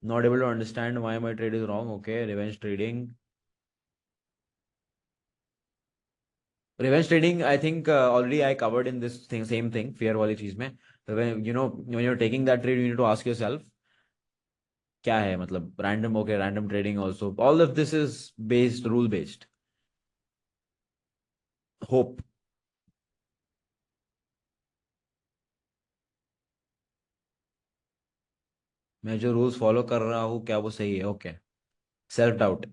Not able to understand why my trade is wrong. Okay, revenge trading. Revenge trading, I think already I covered in this thing, same thing, fear वाली चीज में. When when you're taking that trade, you need to ask yourself, क्या है मतलब random. Okay, random trading also. All of this is based rule based. Hope. मैं जो rules follow कर रहा हूँ क्या वो सही है? Okay. Self doubt.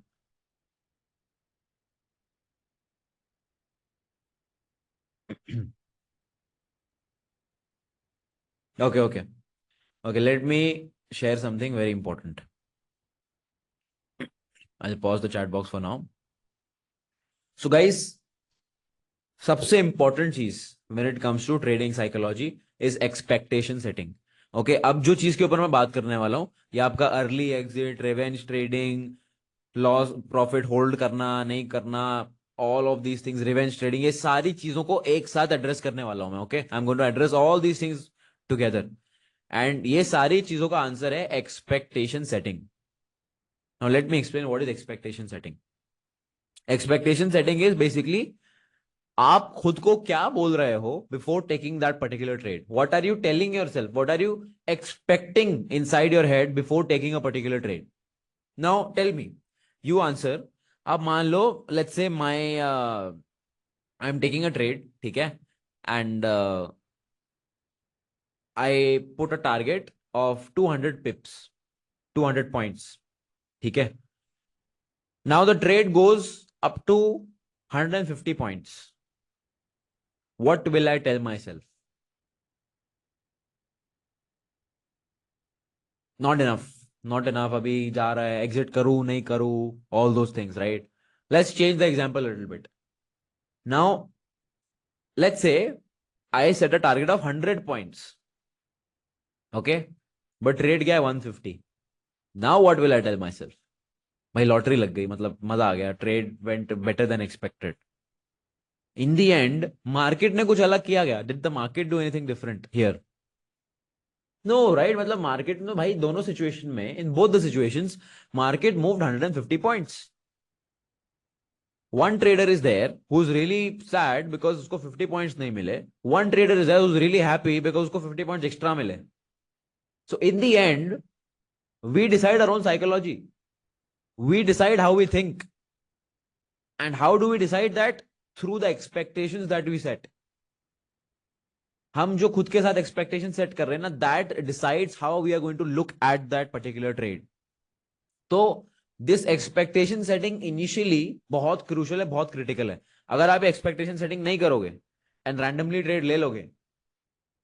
Okay, okay, okay. Let me share something very important. I'll pause the chat box for now. So, guys, सबसे इंपॉर्टेंट चीज when it comes to trading psychology is expectation setting. Okay, अब जो चीज के ऊपर मैं बात करने वाला हूं, ये आपका early exit, revenge trading, loss profit hold करना नहीं करना, all of these things, revenge trading, ये सारी चीजों को एक साथ एड्रेस करने वाला हूं मैं. Okay, I am going to address all these things together. And ये सारी चीजों का आंसर है expectation setting. Now let me explain what is expectation setting. Expectation setting is basically आप खुद को क्या बोल रहे हो before taking that particular trade. What are you telling your self, what are you expecting inside your head before taking a particular trade. Now tell me, you answer. अब मान लो, let's say my I am taking a trade, ठीक है, and I put a target of 200 pips, 200 points, ठीक है. Now the trade goes up to 150 points. What will I tell myself? Not enough. Not enough. अभी जा रहा है, exit करूं नहीं करूं, all those things, right? Let's change the example a little bit. Now, let's say I set a target of 100 points. Okay? But trade गया है 150. Now what will I tell myself? भाई लॉटरी लग गई, मतलब मजा आ गया, trade went better than expected. In the end market ने कुछ अलग किया गया. Did the market do anything different here? No, right. मतलब मार्केट में भाई दोनों सिचुएशन में, in both the situations, market moved 150 points. One trader is there who is really sad because उसको 50 पॉइंट्स नहीं मिले. One trader is there who is really happy because उसको 50 points extra मिले. So in the end we decide our own psychology. We decide how we think. And how do we decide that? Through the expectations that we set. हम जो खुद के साथ expectation set कर रहे हैं ना, that decides how we are going to look at that particular trade. तो दिस एक्सपेक्टेशन सेटिंग इनिशियली बहुत क्रूशियल है, बहुत क्रिटिकल है. अगर आप एक्सपेक्टेशन सेटिंग नहीं करोगे एंड रैंडमली ट्रेड ले लोगे,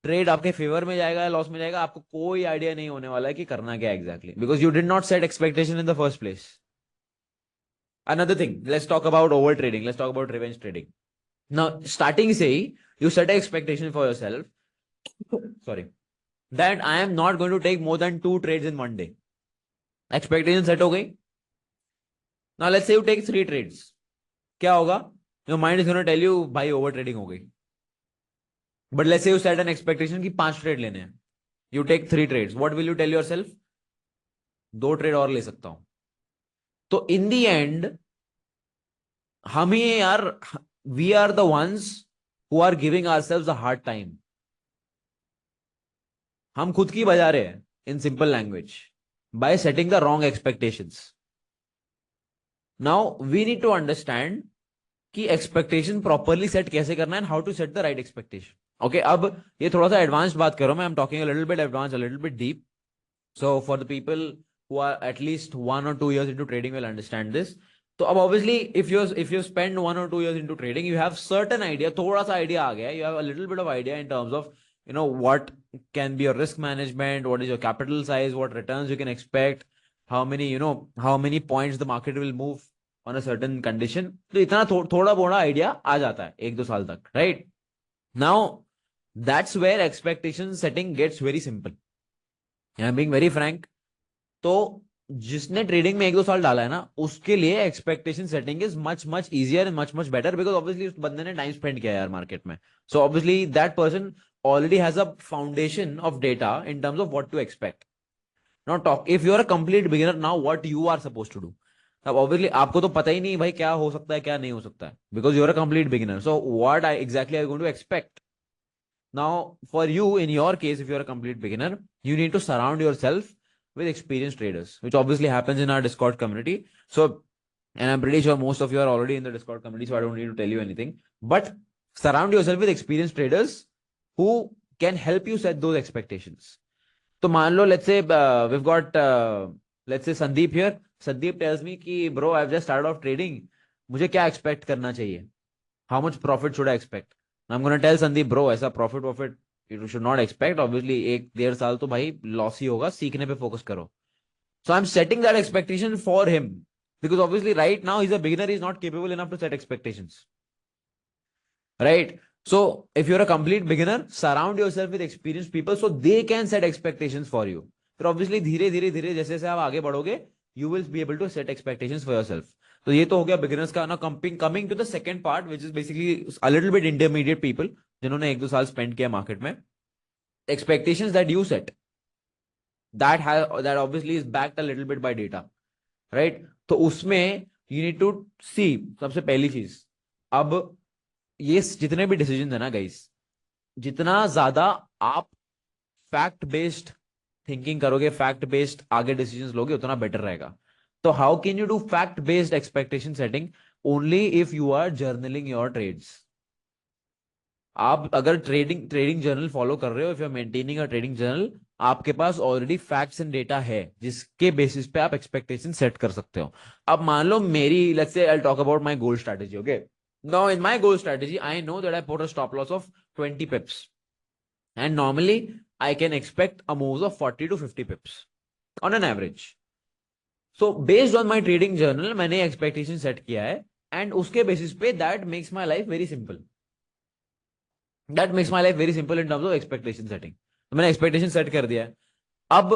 ट्रेड आपके फेवर में जाएगा या लॉस में जाएगा, आपको कोई आइडिया नहीं होने वाला है कि करना क्या exactly, because you did not set expectation in the first place. Another thing, let's talk about over trading, let's talk about revenge trading. Now starting से ही you set expectation for yourself, sorry, that I am not going to take more than 2 trades in one day. Expectation set हो गई. Now let's say you take 3 trades. क्या होगा? Your mind is gonna tell you भाई over trading हो गई. But let's say you set an expectation की 5 trade लेने हैं. You take 3 trades. What will you tell yourself? 2 trade और ले सकता हूं. तो इन दी एंड हम ही यार, we are the ones who are giving ourselves a hard time. हम खुद की बजा रहे हैं in simple language by setting the wrong expectations. Now we need to understand कि एक्सपेक्टेशन प्रॉपरली सेट कैसे करना है and how to set the right expectation. Okay, अब ये थोड़ा सा एडवांस्ड बात कर रहा हूं मैं. I am talking a little bit advance, a little bit deep. So for the people who are at least 1 or 2 years into trading will understand this. तो अब obviously if you spend 1 or 2 years into trading, you have certain idea, थोड़ा सा idea आ गया, you have a little bit of idea in terms of what can be your risk management, what is your capital size, what returns you can expect, how many points the market will move on a certain condition. तो इतना थोड़ा बोड़ा idea आ जाता है 1-2 साल तक, right? Now that's where expectation setting gets very simple. I'm being very frank. तो जिसने ट्रेडिंग में 1-2 साल डाला है ना, उसके लिए expectation setting is much much easier and much much better, because obviously उस बंदे ने टाइम स्पेंड किया यार मार्केट में. So obviously that person already has a foundation of data in terms of what to expect. Now talk, if you are a complete beginner, now what you are supposed to do? अब obviously आपको तो पता ही नहीं भाई क्या हो सकता है क्या नहीं हो सकता है, because you are a complete beginner. So what I exactly are you going to expect? Now for you, in your case, if you are a complete beginner, you need to surround yourself with experienced traders, which obviously happens in our Discord community. So, and I'm pretty sure most of you are already in the Discord community, so I don't need to tell you anything. But surround yourself with experienced traders who can help you set those expectations. तो मान लो let's से we've got let's say Sandeep here. Sandeep tells me कि bro I've just started off trading. मुझे क्या expect करना चाहिए? How much profit should I expect? I'm going to tell Sandeep bro ऐसा profit you should not expect. Obviously एक डेढ़ साल तो भाई लॉस ही होगा, सीखने पे फोकस करो. So I'm setting that expectation for him because obviously right now he's a beginner, he's not capable enough to set expectations. Right? So if you're a complete beginner, surround yourself with experienced people so they can set expectations for you. फिर obviously धीरे धीरे धीरे जैसे जैसे आप आगे बढ़ोगे, you will be able to set expectations for yourself. तो ये तो हो गया beginners का ना. Coming to the second part, which is basically a little bit intermediate people, जिन्होंने एक दो साल spend किया market में. Expectations that you set, that obviously is backed a little bit by data, right? तो उसमें you need to see, सबसे पहली चीज, अब ये जितने भी डिसीजन है ना गाइस, जितना ज्यादा आप फैक्ट बेस्ड थिंकिंग करोगे, फैक्ट बेस्ड आगे डिसीजंस लोगे, उतना बेटर रहेगा. तो how can you do fact based expectation setting? Only if you are journaling your trades. आप अगर ट्रेडिंग जर्नल फॉलो कर रहे हो, if you are maintaining a trading journal, आपके पास ऑलरेडी फैक्ट्स एंड डेटा है जिसके बेसिस पे आप एक्सपेक्टेशन सेट कर सकते हो. अब मान लो मेरी, let's say I talk about my goal strategy. Okay, now in my goal strategy I know that I put a stop loss of 20 pips and normally I can expect a move of 40 to 50 pips on an average. So based on my trading journal मैंने expectation set किया है and उसके basis पे that makes my life very simple. That makes my life very simple in terms of expectation setting. तो मैंने expectation set कर दिया है. अब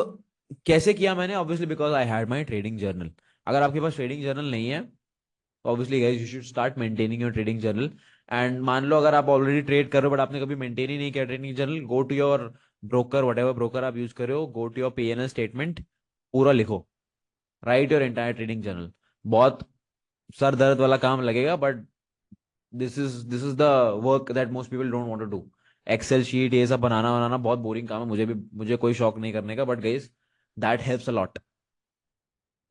कैसे किया मैंने? Obviously because I had my trading journal. अगर आपके पास trading journal नहीं है, obviously guys you should start maintaining your trading journal. And मान लो अगर आप ऑलरेडी ट्रेड कर रहे हो बट आपने कभी मेंटेन ही नहीं किया trading journal, go to your broker, whatever broker आप यूज कर रहे हो, go to your PNL statement, पूरा लिखो, write your entire trading journal. बहुत सर दर्द वाला काम लगेगा but this is the work that most people don't want to do. Excel sheet ये सब बनाना बनाना बहुत बोरिंग काम है, मुझे कोई शौक नहीं करने का, but guys that helps a lot.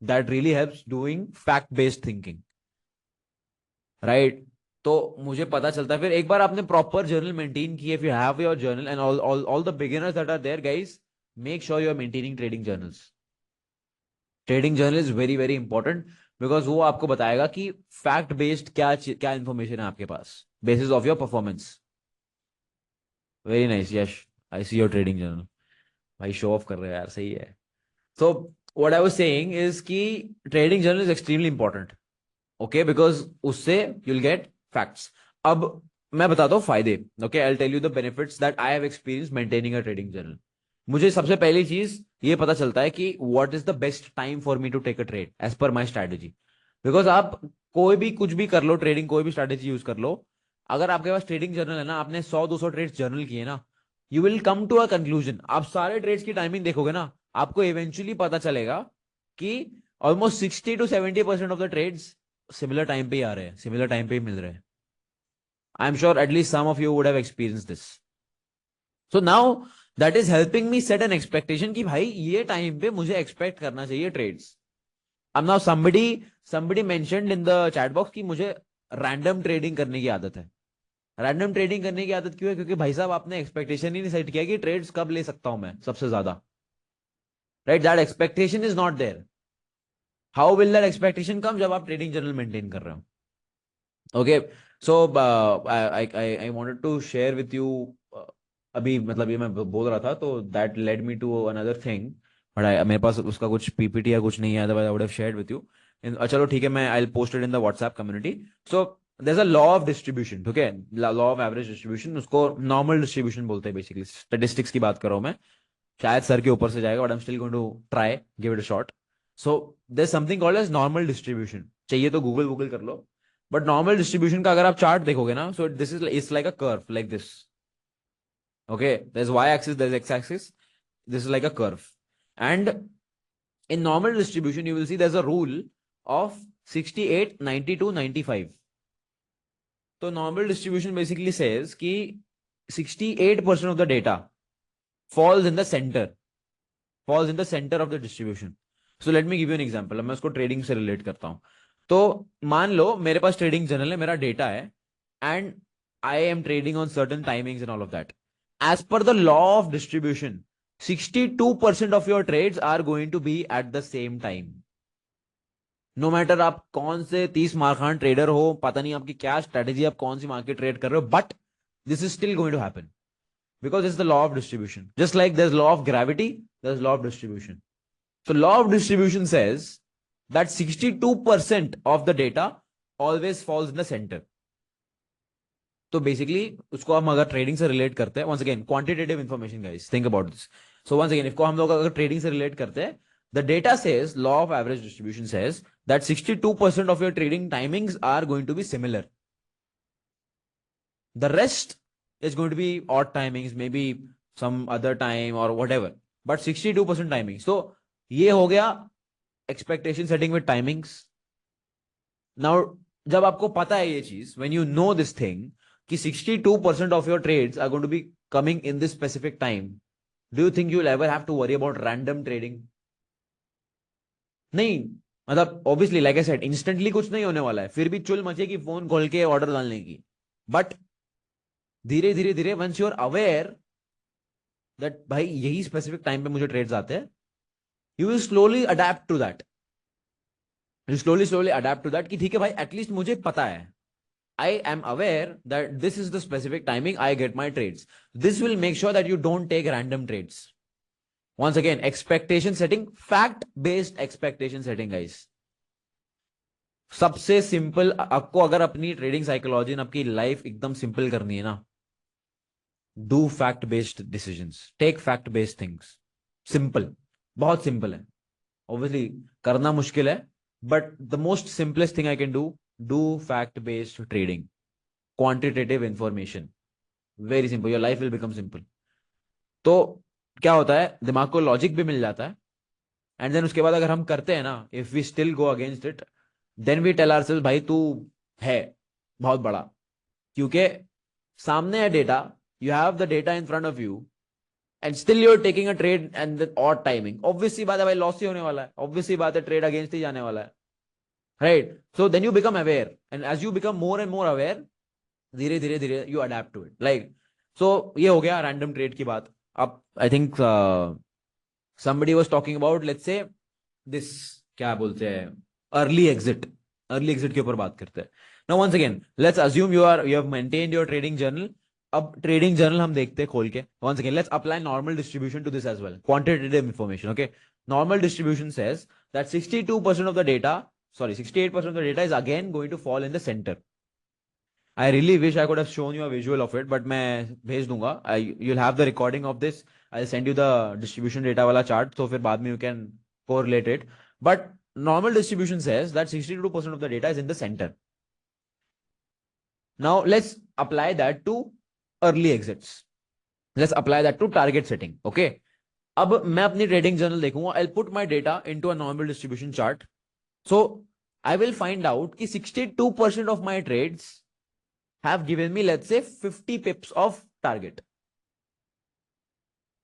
That really helps doing fact based thinking, right? तो मुझे पता चलता है फिर एक बार आपने प्रॉपर जर्नल मेंटेन किया. If you have your journal and all the beginners that are there guys, make sure you are maintaining trading journals. Trading journal is very very important because वो आपको बताएगा कि फैक्ट बेस्ड क्या क्या information है आपके पास, basis of your performance. Very nice Yash, I see your trading journal. भाई शो ऑफ कर रहे हो यार, सही है. So what I was saying is कि trading journal is extremely important. Okay, because उससे यूल गेट फैक्ट्स. अब मैं बताता हूँ फायदे. Okay, I tell you the benefits that I have experience maintaining a trading journal. मुझे सबसे पहली चीज ये पता चलता है कि what is the best time for me to take a trade as per my strategy. Because आप कोई भी कुछ भी कर लो, ट्रेडिंग कोई भी स्ट्रैटेजी यूज कर लो, अगर आपके पास ट्रेडिंग जर्नल है ना, आपने 100-200 ट्रेड्स जर्नल किए ना, you will come to a conclusion. आप सारे ट्रेड्स की टाइमिंग देखोगे ना, आपको इवेंचुअली पता चलेगा कि almost 60-70% of the trades similar time पे ही आ रहे हैं, सिमिलर टाइम पे ही मिल रहे हैं. I am sure at least some of you would have experience this. So now that is helping me set an expectation कि भाई ये टाइम पे मुझे एक्सपेक्ट करना चाहिए ट्रेड्स. अब now somebody mentioned in the chat box कि मुझे रैंडम ट्रेडिंग करने की आदत है. रैंडम ट्रेडिंग करने की आदत क्यों है? क्योंकि भाई साहब आपने एक्सपेक्टेशन ही नहीं सेट किया कि ट्रेड्स कब ले सकता हूं मैं सबसे ज्यादा, right? That expectation is not there. How will that expectation come? जब आप ट्रेडिंग जर्नल मेंटेन कर रहे हो. Okay, so I wanted to share with you. अभी मतलब ये मैं बोल रहा था तो that led me to another thing, but मेरे पास उसका कुछ पीपीटी या कुछ नहीं है, otherwise I would have shared with you. चलो ठीक है, मैं I will post it in the WhatsApp community. So there is a law of distribution. ठीक है, लॉ ऑफ एवरेज डिस्ट्रीब्यूशन, उसको नॉर्मल डिस्ट्रीब्यूशन बोलते हैं. बेसिकली स्टैटिस्टिक्स की बात कर रहा हूं मैं, शायद सर के ऊपर से जाएगा but I am still going to try give it a shot. So there is something called as normal distribution. चाहिए तो गूगल कर लो. बट नॉर्मल डिस्ट्रीब्यूशन का अगर आप चार्ट देखोगे ना, so this is it's like a curve like this. Okay, there is y axis, there is x axis, this is like a curve. And In normal distribution, you will see there's a rule of 68, 92, 95. So normal distribution basically says कि 68% of the data falls in the center, falls in the center of the distribution. So let me give you an example. अब मैं उसको trading से relate करता हूं. तो मान लो मेरे पास ट्रेडिंग जर्नल है, मेरा डेटा है, and I am trading on certain timings and all of that. As per the law of distribution, 62% of your trades are going to be at the same time. No matter आप कौन से 30 मारखान trader हो, पता नहीं आपकी क्या strategy, आप कौन सी मार्केट ट्रेड कर रहे हो, but this is still going to happen because it's the law of distribution. Just like there's law of gravity, there's law of distribution. So law of distribution says that 62% of the data always falls in the center. तो basically उसको हम अगर trading से relate करते हैं, once again quantitative information guys, think about this. So once again इसको हम लोग अगर ट्रेडिंग से रिलेट करते हैं, the data says, law of average distribution says that 62% of your trading timings are going to be similar. The rest is going to be odd timings, maybe some other time or whatever, but 62% timing. So ये हो गया expectation setting with timings. Now जब आपको पता है ये चीज, when you know this thing कि 62% of your trades are going to be coming in this specific time, do you think you will ever have to worry about random trading? नहीं, मतलब obviously like I said, instantly कुछ नहीं होने वाला है, फिर भी चुल मचेगी फोन खोल के ऑर्डर डालने की, बट धीरे धीरे धीरे once you are aware that भाई यही स्पेसिफिक टाइम पे मुझे ट्रेड्स आते हैं, you will slowly adapt to that. You slowly adapt to that कि ठीक है भाई, एटलीस्ट मुझे पता है, I am aware that this is the specific timing I get my trades. This will make sure that you don't take random trades. Once again expectation setting, fact based expectation setting guys. सबसे simple, आपको अगर अपनी trading psychology और आपकी life एकदम simple करनी है ना, do fact based decisions, take fact based things. Simple, बहुत सिंपल है. Obviously करना मुश्किल है, but the most simplest thing I can do fact based trading, quantitative information, very simple, your life will become simple. तो क्या होता है, दिमाग को लॉजिक भी मिल जाता है, एंड देन उसके बाद अगर हम करते हैं ना, if we still go against it, then we tell ourselves भाई तू है बहुत बड़ा, क्योंकि सामने है data, you have the data in front of you and still you're taking a trade and the odd timing. Obviously बात है भाई, लॉस ही होने वाला है, obviously बात है ट्रेड अगेंस्ट ही जाने वाला है, right? So then you become aware, and as you become more and more aware, धीरे धीरे धीरे you adapt to it. Like so ये हो गया random trade की बात. अब I think somebody was talking about, let's say this, क्या बोलते हैं, early exit के ऊपर बात करते हैं. Now once again let's assume you have maintained your trading journal. अब ट्रेडिंग जर्नल हम देखते हैं खोल के. Once again let's apply normal distribution to this as well, quantitative information. Okay, normal distribution says that 68% of the data is again going to fall in the center. I really wish I could have shown you a visual of it, but मैं भेज दूंगा. You will have the recording of this. I will send you the distribution data वाला chart, तो फिर बाद में you can correlate it. But normal distribution says that 62% of the data is in the center. Now let's apply that to early exits. Let's apply that to target setting. Okay, अब मैं अपनी trading journal देखूंगा. I'll put my data into a normal distribution chart. So I will find out कि 62% of my trades have given me, let's say, 50 pips of target.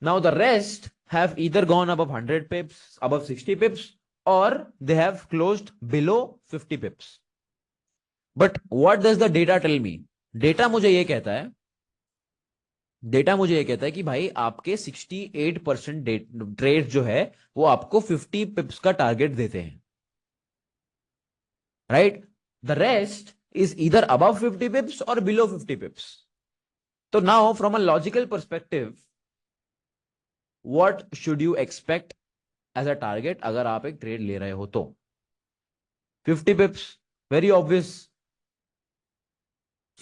Now the rest have either gone above 100 pips, above 60 pips, or they have closed below 50 pips. But what does the data tell me? Data मुझे ये कहता है कि भाई आपके 68% trade जो है वो आपको 50 पिप्स का टारगेट देते हैं, right? The rest is either above 50 pips और बिलो 50 पिप्स. तो now from a logical perspective, what should you expect as a target अगर आप एक ट्रेड ले रहे हो तो? 50 pips, very obvious.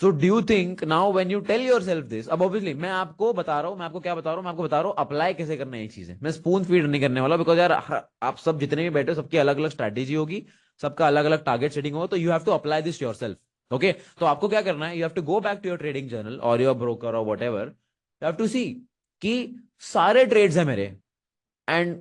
So do you think now when you tell yourself this, अब obviously मैं आपको बता रहा हूँ, मैं आपको बता रहा हूँ अप्लाई कैसे करना है ये चीजें. मैं स्पून फीड नहीं करने वाला, बिकॉज यार आप सब जितने भी बैठे हो सबकी अलग अलग स्ट्रैटेजी होगी, सबका अलग अलग टारगेट सेटिंग होगा, तो you have to apply this yourself. Okay, तो आपको क्या करना है, you have to go back to your trading journal और योर ब्रोकर और whatever, you have to see कि सारे ट्रेड्स है मेरे, एंड